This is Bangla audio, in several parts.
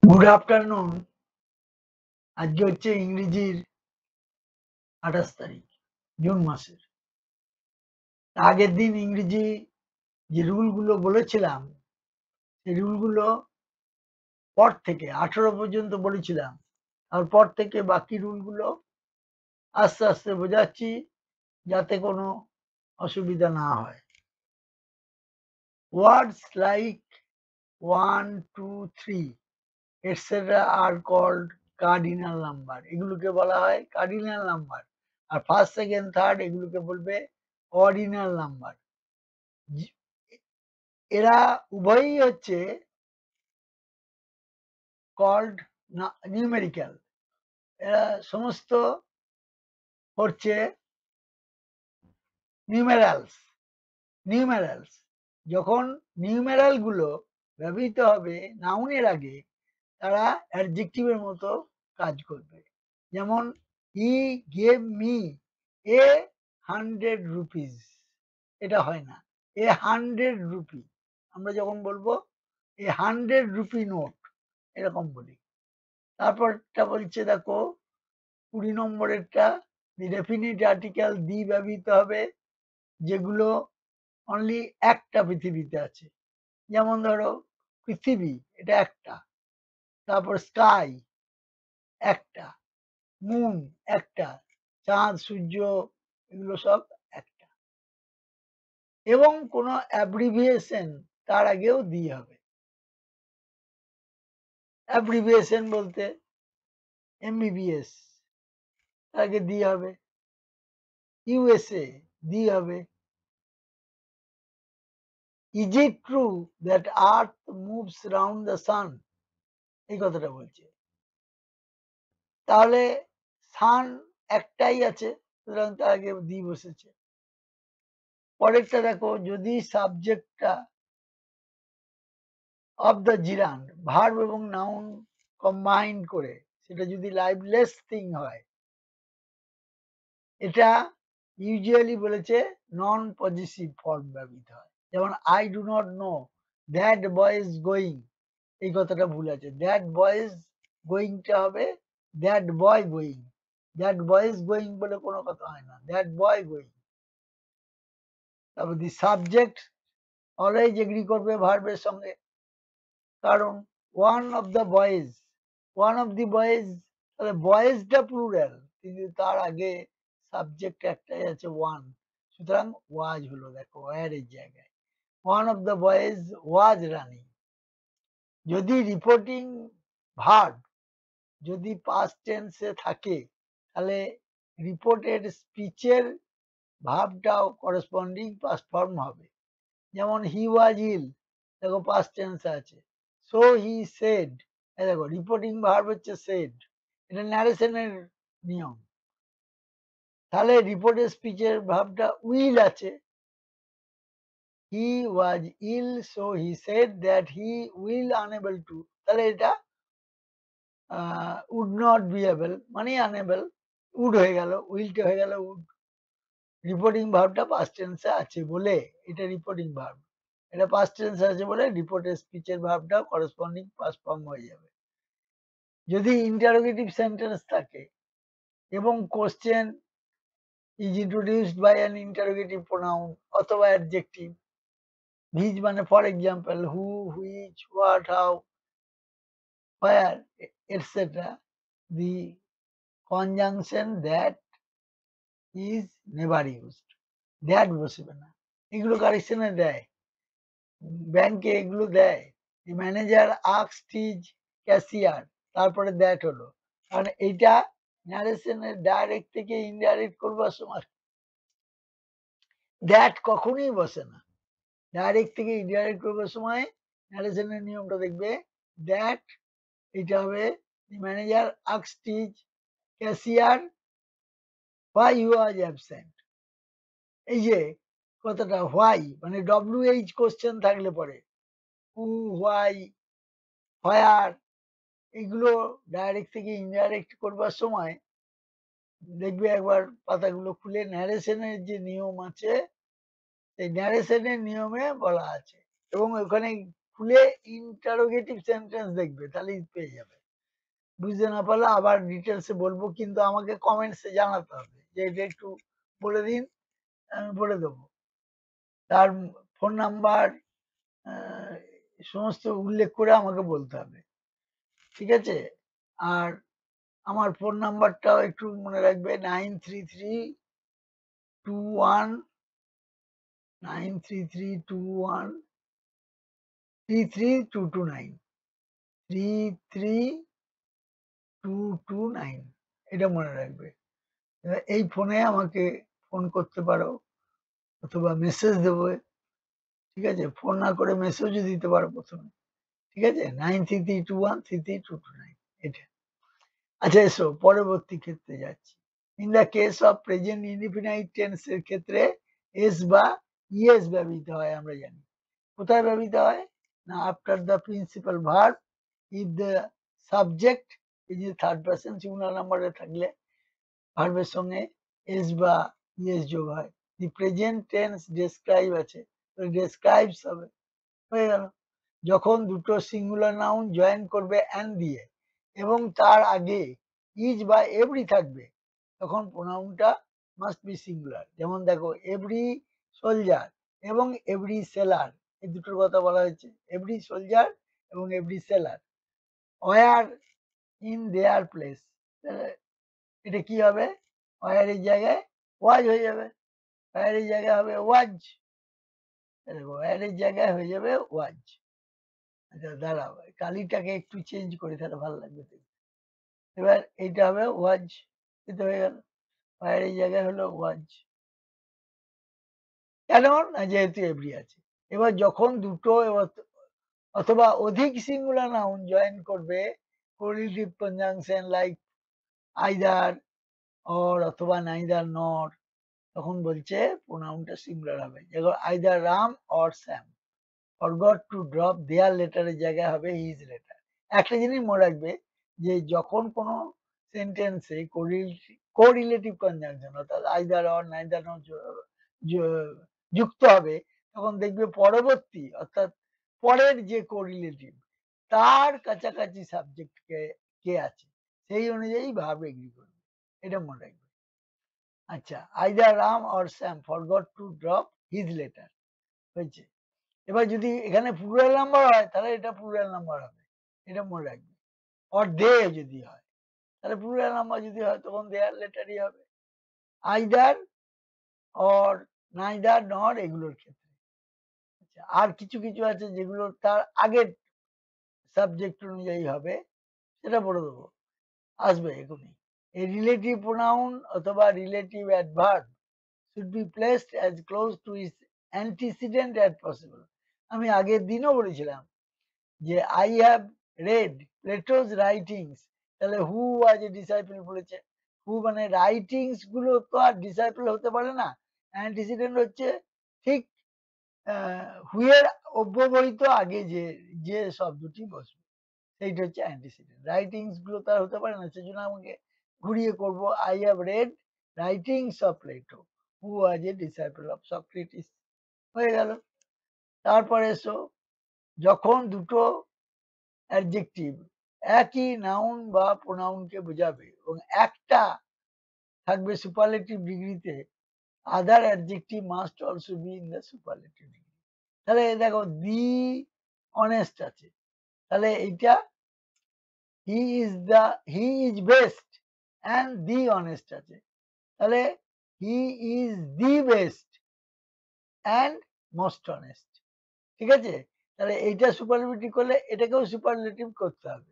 Good afternoon. আজকে হচ্ছে ইংরেজির 28 তারিখ জুন মাসের। আগের দিন ইংরেজি যে রুলগুলো বলেছিলাম সেই রুলগুলো পর থেকে 18 পর্যন্ত বলেছিলাম, তারপর থেকে বাকি রুলগুলো আস্তে আস্তে বোঝাচ্ছি যাতে কোনো অসুবিধা না হয়। ওয়ার্ডস like 1, 2, 3 etc are called cardinal number. এগুলোকে বলা হয় কার্ডিনাল নাম্বার। আর ফার্স্ট, সেকেন্ড, থার্ড এগুলোকে বলবে অর্ডিনাল নাম্বার। এরা উভয়ই হচ্ছে কল্ড নিউমেরিক্যাল। এরা সমস্ত হচ্ছে নিউমেরালস। নিউমেরালস যখন নিউমেরাল গুলো ব্যবহৃত হবে নাউনের আগে, তারা অ্যাডজেক্টিভের মতো কাজ করবে। যেমন he gave me a 100 rupees, এটা হয় না, এ 100 রুপি। আমরা যখন বলবো এ 100 রুপি নোট, এরকম বলি। তারপরটা বলছে দেখো 20 নম্বরেরটা, দি ডেফিনিট আর্টিকেল দি ব্যবহৃত হবে যেগুলো অনলি একটা পৃথিবীতে আছে। যেমন ধরো পৃথিবী, এটা একটা। তারপর স্কাই একটা, মুন একটা, চাঁদ সূর্য এগুলো সব একটা। এবং কোনো অ্যাব্রিভিয়েশন তার আগেও দিয়ে হবে। অ্যাব্রিভিয়েশন বলতে এমবিবিএস আগে দিয়ে হবে, ইউএসএ দিয়ে হবে। Is it true that earth moves round the sun, এই কথাটা বলছে। তাহলে সান একটাই আছে, সুতরাং তার আগে দি বসেছে। পরেরটা দেখো, যদি সাবজেক্টটা অফ দ্য জিরান ভার্ব এবং নাউন কম্বাইন করে সেটা যদি লাইভলেস থিং হয়, এটা ইউজুয়ালি বলেছে নন পজিটিভ ফর্ম ব্যবহৃত হয়। যেমন I do not know that boy is going, এই কথাটা ভুল আছে। দ্যাট বয় ইজ গোয়িংটা হবে that boy going. That boy is going বলে কোনো কথা হয় না, দ্যাট বয় গোয়িং। তারপর দি সাবজেক্ট অলওয়েজ এগ্রি করবে ভার্বের সঙ্গে, কারণ one of the boys, one of the boys, তাহলে বয়েজটা প্লুরাল, কিন্তু তার আগে সাবজেক্ট একটাই আছে ওয়ান, সুতরাং ওয়াজ হলো, দেখো ওয়ার এর জায়গায়। One of the boys was running. যদি রিপোর্টিং ভার্ব যদি পাস্ট টেন্সে থাকে, তাহলে রিপোর্টেড স্পিচের ভার্বটাও করেসপন্ডিং পাস্ট ফর্ম হবে। যেমন হি ওয়াজ ইল, দেখো পাস্ট টেন্স আছে। সো হি সেড, দেখো রিপোর্টিং ভার্ব হচ্ছে সেড, এটা ন্যারেশনের নিয়ম। তাহলে রিপোর্টেড স্পিচের ভার্বটা উইল আছে। He was ill, so he said that he will unable to, তাহলে এটা উড নট বি এবল মানে আনএবল, উড হয়ে গেল, উইলটা হয়ে গেল উড। রিপোর্টিং ভার্বটা পাস্ট টেন্সে আছে বলে এটা রিপোর্টিং ভার্ব, এটা পাস্ট টেন্সে আছে বলে রিপোর্টেড স্পিচের ভার্বটা করেসপন্ডিং পাস্ট ফর্ম হয়ে যাবে। যদি ইন্টারোগেটিভ সেন্টেন্স থাকে এবং question is introduced by an interrogative pronoun অথবা অ্যাডজেক্টিভ, ভিজ মানে for example who, which, what, how, where, etc. The conjunction that is never used, that বসবে না। এগুলো কারেকশনে দেয়, ব্যাংকে এগুলো দেয়। ম্যানেজার আস্কড হিজ ক্যাশিয়ার, তারপরে দ্যাট হলো, কারণ এইটা ন্যারেশনের ডাইরেক্ট থেকে ইনডাইরেক্ট করবার সময় দ্যাট কখনোই বসে না। ডাইরেক্ট থেকে ইনডাইরেক্ট করবার সময় ন্যারেশনের নিয়মটা দেখবে দ্যাট, এটা হবে manager asked his cashier why he was absent। এই যে কথাটা হোয়াই মানে WH কোশ্চেন থাকলে পরে হু, হোয়াই, হোয়ার, এগুলো ডাইরেক্ট থেকে ইনডাইরেক্ট করবার সময় দেখবে একবার পাতাগুলো খুলে ন্যারেশনের যে নিয়ম আছে সেই ন্যারেশনের নিয়মে বলা আছে, এবং ওখানে খুলে ইন্টারোগেটিভ সেন্টেন্স দেখবে, তাহলেই পেয়ে যাবে। বুঝতে না পারলে আবার ডিটেলসে বলবো, কিন্তু আমাকে কমেন্টসে জানাতে হবে যে এটা একটু বলে দিন, আমি বলে দেবো। তার ফোন নাম্বার সমস্ত উল্লেখ করে আমাকে বলতে হবে, ঠিক আছে? আর আমার ফোন নাম্বারটাও একটু মনে রাখবে, 9332133229, 332229, এটা মনে রাখবে। এই ফোনে আমাকে ফোন করতে পারো অথবা মেসেজ দেবে, ঠিক আছে? ফোন না করে মেসেজও দিতে পারো প্রথমে, ঠিক আছে? 9332133229, এটা। আচ্ছা, এসো পরবর্তী ক্ষেত্রে যাচ্ছি। In the case of present indefinite tense এর ক্ষেত্রে এস বা ইএস ব্যবহৃত হয়, আমরা জানি। কোথায় ব্যবহৃত হয়? না, after the principal verb, if the subject এই যে থার্ড পারসন সিঙ্গুলার নাম্বারে থাকলে ভার্বের সঙ্গে এস বা ইএস যোগ হয়। দি প্রেজেন্ট টেন্স ডেসক্রাইব আছে, ডেসক্রাইবস হবে, হয়ে গেল। যখন দুটো সিঙ্গুলার নাউন জয়েন করবে অ্যান্ড দিয়ে এবং তার আগে ইজ বা এভরি থাকবে, তখন প্রোনাউনটা মাস্ট বি সিঙ্গুলার। যেমন দেখো, এভরি সোলজার এবং এভরি সেলার, এই দুটোর কথা বলা হয়েছে। এভরি সোলজার এবং every sailor. Were in their place, এটা কি হবে? ওয়ার এর জায়গায় ওয়াজ হয়ে যাবে, ওয়ার এর জায়গায় হবে ওয়াজ, ওয়ার এর জায়গায় হয়ে যাবে ওয়াজ। আচ্ছা দাঁড়াও, কালিটাকে একটু চেঞ্জ করি, তাহলে ভালো লাগবে দেখতে। এবার এইটা হবে ওয়াজ, এটা হয়ে গেল, ওয়ার এর জায়গায় হলো ওয়াজ। কেন? না, যেহেতু এভরি আছে। এবার যখন দুটো অথবা অধিক সিঙ্গুলার নাউন জয়েন করবে correlative conjunction like either, or অথবা নাইদার নর, তখন বলছে প্রোনাউনটা সিঙ্গুলার হবে। যেমন either Ram or Sam forgot to drop their লেটারের জায়গায় হবে হিজ লেটার। একটা জিনিস মনে রাখবে, যে যখন কোনো সেন্টেন্সে কোরিলেটিভ কনজাংশন অর্থাৎ আইদার অর নাইদার নর যুক্ত হবে, তখন দেখবে পরবর্তী অর্থাৎ পরের যে কোরিলেটিভ তার কাছাকাছি সাবজেক্ট কে আছে, সেই অনুযায়ী ভার্ব এগ্রি করবে, এটা মনে রাখবে। আচ্ছা, either Ram or Sam forgot to drop his letter হয়েছে। এবার যদি এখানে প্লুরাল নাম্বার হয়, তাহলে এটা প্লুরাল নাম্বার হবে, এটা মনে রাখবে। অর দে যদি হয়, তাহলে প্লুরাল নাম্বার যদি হয় তখন দেয়ার লেটারই হবে। আইদার অর নাইদার নর এগুলোর ক্ষেত্রে। আচ্ছা, আর কিছু কিছু আছে যেগুলো তার আগের সাবজেক্ট অনুযায়ী হবে, সেটা বলে দেবো, আসবে এখনই। এ রিলেটিভ প্রোনাউন অথবা relative adverb should be placed as close to its antecedent as possible. আমি আগের দিনও বলেছিলাম যে I have read Plato's writings, তাহলে হু ওয়াজ এ ডিসাইপল বলেছে। হু মানে রাইটিংস গুলো তো আর ডিসাইপল হতে পারে না, অ্যান্টিসিডেন্ট হচ্ছে ঠিক হুয়ের অব্যবহিত আগে যে যে শব্দটি বসবে সেইটা হচ্ছে অ্যান্টিসিডেন্ট। রাইটিংস গুলো তার হতে পারে না, সেজন্য আমাকে ঘুরিয়ে করব, I have read writings of Plato who was A disciple of Socrates, হয়ে গেল। তারপরে এসো, যখন দুটো অ্যাডজেক্টিভ একই নাউন বা প্রোনাউনকে বোঝাবে এবং একটা থাকবে সুপারলেটিভ ডিগ্রিতে, other adjective must also be in the superlative degree. তাহলে দেখো, দি অনেস্ট আছে, তাহলে এইটা he is best and the honest আছে, তাহলে he is the best and most honest, ঠিক আছে? তাহলে এইটা সুপারলেটিভ করলে এটাকেও সুপারলেটিভ করতে হবে,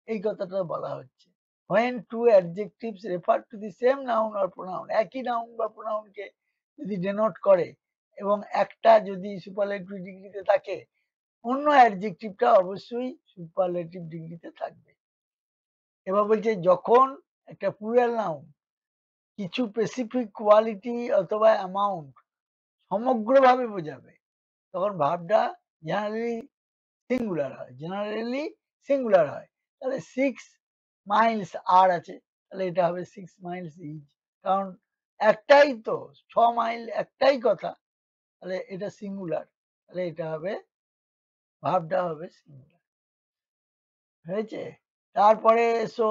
এই কথাটা বলা হচ্ছে। when two adjectives refer to the same noun or pronoun, একই নাউন বা প্রোনাউনকে যদি ডেনোট করে এবং একটা যদি সুপারলেটিভ ডিগ্রিতে থাকে, অন্য অ্যাডজেক্টিভটা অবশ্যই সুপারলেটিভ ডিগ্রিতে থাকবে। এবার বলছে, যখন একটা প্লুরাল নাউন কিছু স্পেসিফিক কোয়ালিটি অথবা অ্যামাউন্ট সমগ্রভাবে বোঝাবে, তখন ভার্বটা জেনারেলি সিঙ্গুলার হয়। তাহলে 6 মাইলস আর আছে, তাহলে এটা হবে 6 মাইলস ইজ, কারণ একটাই তো, 6 মাইল একটাই কথা, তাহলে এটা সিঙ্গুলার, তাহলে এটা হবে ভার্বটা হবে সিঙ্গুলার। হয়েছে? তারপরে এসো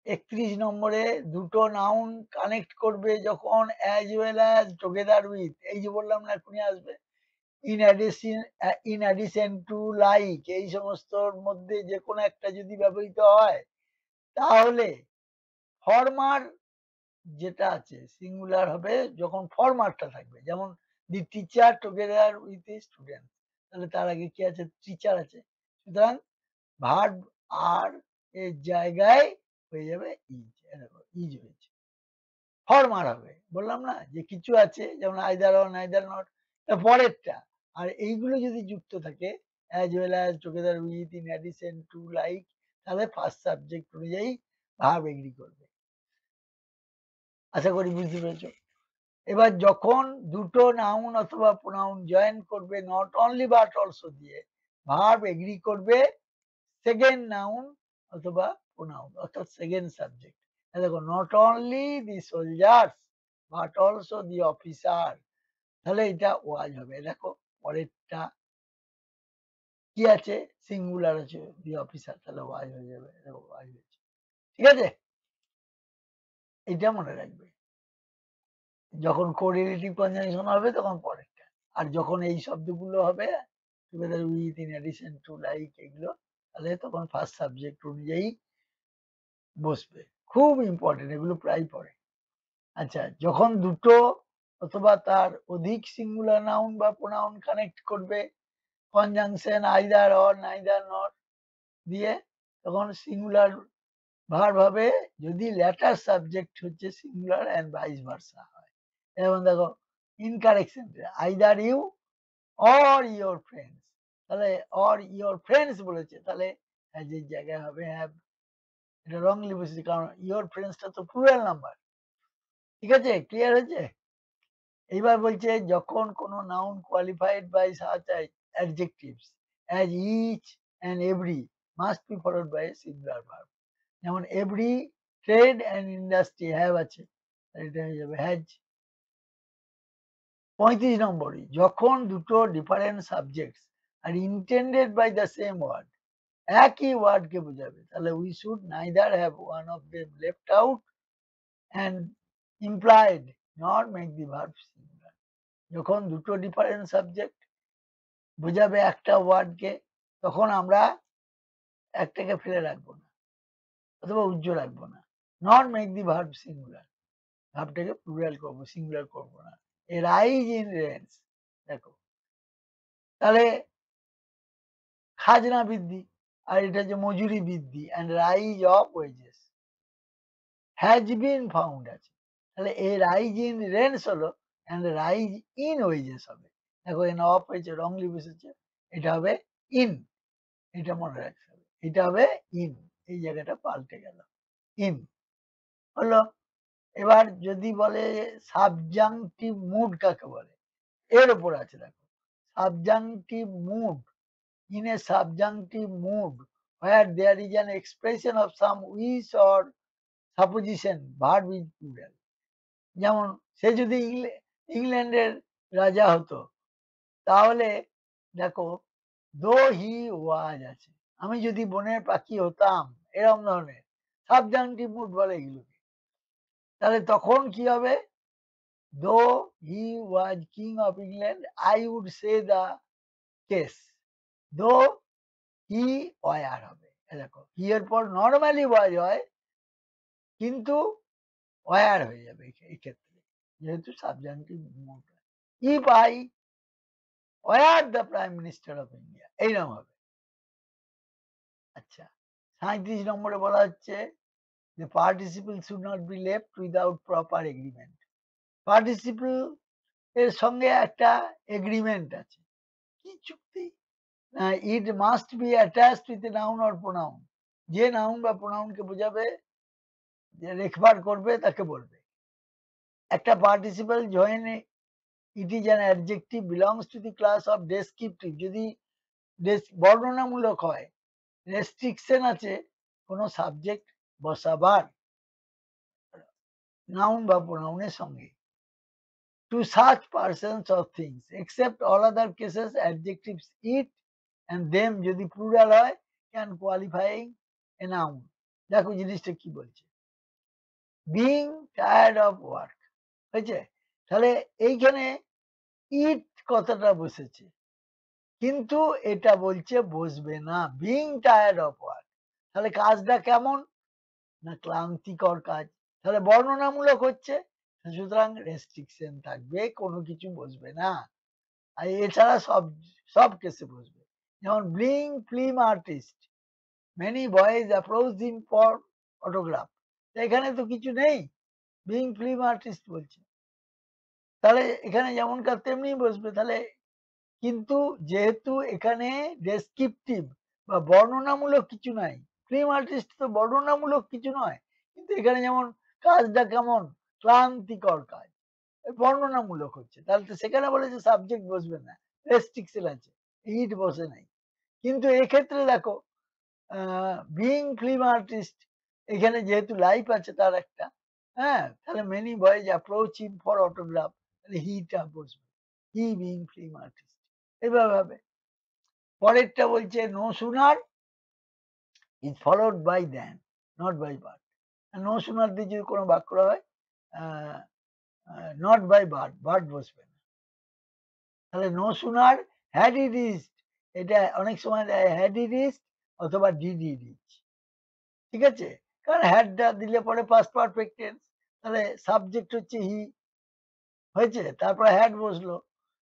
৩১ নম্বরে দুটো নাউন কানেক্ট করবে যখন as well as together with, এই যে বললাম না এক্ষুনি আসবে। ইন অ্যাডিশন টু লাইক, এই সমস্তর মধ্যে যে কোনো একটা যদি ব্যবহৃত হয় তাহলে ফরমার যেটা আছে সিঙ্গুলার হবে যখন ফরমারটা থাকবে। যেমন the teacher together with the student, তাহলে তার আগে কি আছে? টিচার আছে। সুতরাং ভার্ব আর এর জায়গায় হয়ে যাবে ইজ। দেখো ইজ হয়েছে, ফরমার হবে। বললাম না যে কিছু আছে যেমন আইদার অর নাইদার নট, পরেরটা। আর এইগুলো যদি যুক্ত থাকে as well as together with in addition to like, তাহলে ফার্স্ট সাবজেক্ট অনুযায়ী ভার্ব এগ্রি করবে। আশা করি বুঝতে পেরেছো। এবার যখন দুটো নাউন অথবা প্রোনাউন জয়েন করবে নট অনলি বাট অলসো দিয়ে, ভার্ব এগ্রি করবে সেকেন্ড নাউন অথবা প্রোনাউন অর্থাৎ সেকেন্ড সাবজেক্ট। দেখো not only the soldiers but also the officer, তাহলে এটা ওয়াজ হবে। দেখো পরেরটা কি আছে? সিঙ্গুলার আছে, দি অফিসার, তাহলে ওয়াজ হয়ে যাবে। দেখো ওয়াজ হয়েছে। ঠিক আছে, এটা মনে রাখবে। যখন কোরিলেটিভ কনজাংশন হবে তখন পরেরটা। আর যখন এই শব্দগুলো হবে together with, in addition to, like, এগুলো, তাহলে তখন ফার্স্ট সাবজেক্ট অনুযায়ী বসবে। খুব ইম্পর্টেন্ট, এগুলো প্রায় পড়ে। আচ্ছা, যখন দুটো অথবা তার অধিক সিঙ্গুলার নাউন বা প্রোনাউন কানেক্ট করবে conjunction either or neither nor দিয়ে, তখন সিঙ্গুলার ভার্ব হবে যদি ল্যাটার সাবজেক্ট হচ্ছে সিঙ্গুলার এন্ড ভাইস ভার্সা হয়। যেমন দেখো incorrect sentence, either you or your friends, তাহলে অর ইওর ফ্রেন্ডস বলেছে, তাহলে হ্যাজ এর জায়গায় হবে হ্যাভ। এটা রংলি বসেছে কারণ ইওর ফ্রেন্ডসটা তো প্লুরাল নাম্বার। ঠিক আছে, ক্লিয়ার হয়েছে? এইবার বলছে যখন কোনো noun qualified by such adjectives as each and every must be followed by a singular verb. যেমন every trade and industry have আছে, এটা হয়ে যাবে হ্যাজ। 35 নম্বরে যখন দুটো different subjects are intended by the same word, একই ওয়ার্ডকে বোঝাবে, তাহলে we should neither have one of them left out and implied not make the verb singular. যখন দুটো ডিফারেন্ট সাবজেক্ট বোঝাবে একটা ওয়ার্ডকে, তখন আমরা একটাকে ফেলে রাখবো না অথবা উজ্জ্বল রাখবো না। Not make the verb singular, ভার্বটাকে প্লুরাল করবো, সিঙ্গুলার করবো না। এ রাইজ ইন রেন্টস, দেখো তাহলে খাজনা বৃদ্ধি, আর এটা হচ্ছে মজুরি বৃদ্ধি, and rise of wages has been found আছে, তাহলে এ রাইজ ইন রেন্টস হলো অ্যান্ড রাইজ ইন ওয়েজেস হবে। দেখো এন অফ হয়েছে, রংলি বসেছে, এটা হবে ইন, এটা মনে রাখতে হবে, এটা হবে ইন, এই জায়গাটা পাল্টে গেল, ইন হলো। এবার যদি বলে সাবজাংটিভ মুড কাকে বলে, এর উপর আছে। দেখো subjunctive mood, in a subjunctive mood where there is an expression of some wish or supposition, verb is plural. যেমন সে যদি ইংল্যান্ডের রাজা হতো, তাহলে দেখো দো হি ওয়াজ আছে, আমি যদি বনের পাখি হতাম, এরকম ধরনের সাবজাংটিভ মুড বলে এগুলোকে। তাহলে তখন কি হবে? Though he was king of England I would say the case, though he war হবে। দেখো হি এর পর নরমালি ওয়াজ হয়, কিন্তু ওয়ার হয়ে যাবে এই ক্ষেত্রে, যেহেতু subjunctive mood. If I were the prime minister of India, এইরকম হবে। আচ্ছা, 37 নম্বরে বলা হচ্ছে যে participle should not be left without proper agreement. Participle এর সঙ্গে একটা এগ্রিমেন্ট আছে, কি চুক্তি? It must be attached with a noun or pronoun, যে নাউন বা প্রোনাউনকে বোঝাবে, যে রেখবার করবে তাকে বলবে। একটা participle join, it is an adjective belongs to the class of descriptive, যদি বর্ণনামূলক হয়, রেস্ট্রিকশন আছে কোন সাবজেক্ট বসাবার নাউন বা প্রোনাউনের সঙ্গে। To such persons or things except all other cases adjectives it and them যদি প্লুরাল হয় can qualifying a noun। দেখো জিনিসটা কি বলছে, being tired of work হয়েছে, তাহলে এইখানে ইট কথাটা বসেছে, কিন্তু এটা বলছে বসবে না, বিং টায়ার্ড অফ ওয়ার্ক। তাহলে কাজটা কেমন না ক্লান্তিকর কাজ, তাহলে বর্ণনামূলক হচ্ছে, সুতরাং রেস্ট্রিকশন থাকবে, কোনো কিছু বসবে না। আর এছাড়া সব সব কেসে বসবে, যেমন bling film artist many boys approach him for autograph, এখানে তো কিছু নেই, বিং ফিল্ম আর্টিস্ট বলছে, তাহলে এখানে যেমনকার তেমনি বসবে। তাহলে কিন্তু যেহেতু এখানে ডেসক্রিপটিভ বা বর্ণনামূলক কিছু নাই, ফিল্ম আর্টিস্ট তো বর্ণনামূলক কিছু নয়, কিন্তু এখানে যেমন কাজটা কেমন ক্লান্তিকর কাজ, বর্ণনামূলক হচ্ছে, তাহলে তো সেখানে বলেছে সাবজেক্ট বসবে না, রেস্ট্রিকশন আছে, ইট বসে নাই। কিন্তু এক্ষেত্রে দেখো বিং ফিল্ম আর্টিস্ট, এখানে যেহেতু লাইফ আছে তার একটা, হ্যাঁ, তাহলে many boys approach him for autograph, তাহলে হিটা বসবে, হি বিং ফিল্ম আর্টিস্ট, এভাবে হবে। পরেরটা বলছে no sooner is followed by than not by but, no sooner দিয়ে যদি কোনো বাক্য হয় নট বাই বাট, বাট বসবে না, তাহলে no sooner had he reached, এটা অনেক সময় দেয় হ্যাড ই রিচড অথবা ডিড ই রিচ, ঠিক আছে, কারণ হ্যাডটা দিলে পরে পাস্ট পারফেক্ট টেন্স, তাহলে সাবজেক্ট হচ্ছে হি হয়েছে, তারপরে হ্যাড বসলো,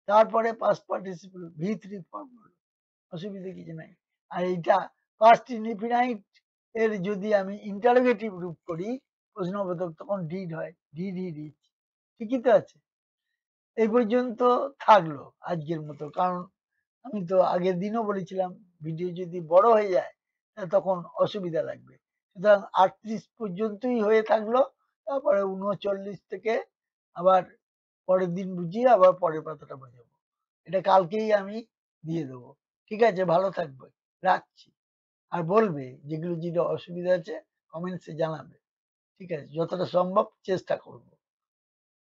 তারপরে পাস্ট পার্টিসিপল ভি3 ফর্ম হলো, অসুবিধা কিছু নাই। আর এইটা পাস্ট ইনডিফিনাইট এর যদি আমি ইন্টারোগেটিভ রূপ করি প্রশ্নবোধক, তখন ডিড হয়, ডিড হি রিচ, ঠিকই তো আছে। এই পর্যন্ত থাকলো আজকের মতো, কারণ আমি তো আগের দিনও বলেছিলাম ভিডিও যদি বড় হয়ে যায় তখন অসুবিধা লাগবে, সুতরাং 38 পর্যন্তই হয়ে থাকলো, তারপরে 39 থেকে আবার পরের দিন বুঝিয়ে আবার পরের পাতাটা বোঝাবো, এটা কালকেই আমি দিয়ে দেবো। ঠিক আছে, ভালো থাকবে, রাখছি। আর বলবে যেগুলো যেটা অসুবিধা আছে কমেন্টসে জানাবে, ঠিক আছে, যতটা সম্ভব চেষ্টা করব।